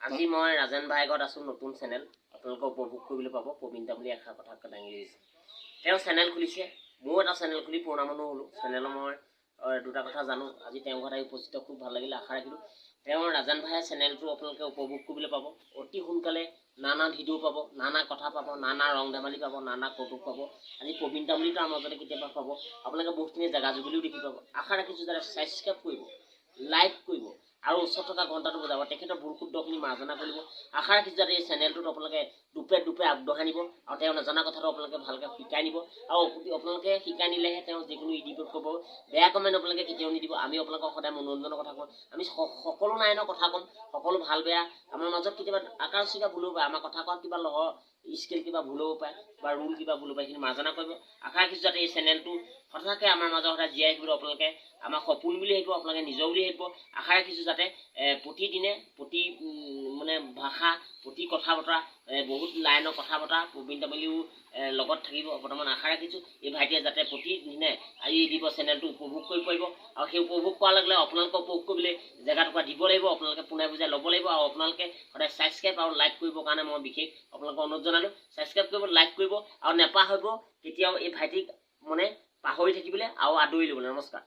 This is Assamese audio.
আজি মই ৰাজেন ভাই ঘৰত আছোঁ। নতুন চেনেল আপোনালোকে উপভোগ কৰিবলৈ পাব। প্ৰবীণ তামুলী এষাৰ কথা দাঙি দিছে। তেওঁ চেনেল খুলিছে, ময়ো এটা চেনেল খুলি পুৰণা মানুহ হ'লোঁ। চেনেলৰ মই দুটা কথা জানো। আজি তেওঁ ঘৰত আহি উপস্থিত খুব ভাল লাগিলে। আশা ৰাখিলোঁ তেওঁ ৰাজেন ভাইৰ চেনেলটো আপোনালোকে উপভোগ কৰিবলৈ পাব। অতি সোনকালে নানা ভিডিঅ' পাব, নানা কথা পাব, নানা ৰং ধেমালি পাব, নানা কৌতুক পাব। আজি প্ৰবীণ তামুলী তাৰ মাজতে কেতিয়াবা পাব। আপোনালোকে বহুতখিনি জেগা জুগলিও দেখি পাব। আশা ৰাখিছোঁ যাতে ছাবস্ক্ৰাইব কৰিব, লাইক কৰিব আৰু ওচৰত থকা ঘণ্টাটো বজাব। তেখেতৰ ভুল শুদ্ধখিনি মাৰ্জনা কৰিব। আশা ৰাখিছোঁ যাতে এই চেনেলটোত আপোনালোকে দুপে আগবঢ়াই নিব আৰু তেওঁ নজনা কথাটো আপোনালোকে ভালকৈ শিকাই নিব। আৰু আপোনালোকে শিকাই নিলেহে তেওঁ যিকোনো ইডিটত ক'ব। বেয়া কমেণ্ট আপোনালোকে কেতিয়াও নিদিব। আমি আপোনালোকক সদায় মনোৰঞ্জনৰ কথা কওঁ। আমি সকলো লাইনৰ কথা ক'ম, সকলো ভাল বেয়া। আমাৰ মাজত কেতিয়াবা আকাৰ চিকা ভুল হ'ব পাৰে, আমাৰ কথা কোৱাত কিবা লহৰ স্কেল কিবা ভুল হ'ব পাৰে বা ৰুল কিবা ভুল হ'ব পাৰে, সেইখিনি মাৰ্জনা কৰিব। আশা ৰাখিছোঁ যাতে এই চেনেলটো সঁচাকৈ আমাৰ মাজত সদায় জীয়াই থাকিব। আপোনালোকে আমাৰ সপোন বুলি ভাবিব, আপোনালোকে নিজৰ বুলি ভাবিব। আশা ৰাখিছোঁ যাতে প্ৰতিদিনে প্ৰতি মানে ভাষা, প্ৰতি কথা বতৰা, বহুত লাইনৰ কথা বতৰা প্ৰবীণ তামুলীও লগত থাকিব। বৰ্তমান আশা ৰাখিছোঁ এই ভাইটিয়ে যাতে প্ৰতিদিনে আহি দিব চেনেলটো উপভোগ কৰিব পাৰিব। আৰু সেই উপভোগ কৰাৰ লগে লগে আপোনালোকে উপভোগ কৰিবলৈ জেগাটুকুৰা দিব লাগিব। আপোনালোকে পোনে বুজাই ল'ব লাগিব আৰু আপোনালোকে সদায় ছাবস্ক্ৰাইব আৰু লাইক কৰিবৰ কাৰণে মই বিশেষ আপোনালোকক অনুৰোধ জনালোঁ। ছাবস্ক্ৰাইব কৰিব, লাইক কৰিব আৰু নেপাহৰিব কেতিয়াও এই ভাইটিক মানে পাহৰি থাকিবলৈ আৰু আদৰি ল'বলৈ। নমস্কাৰ।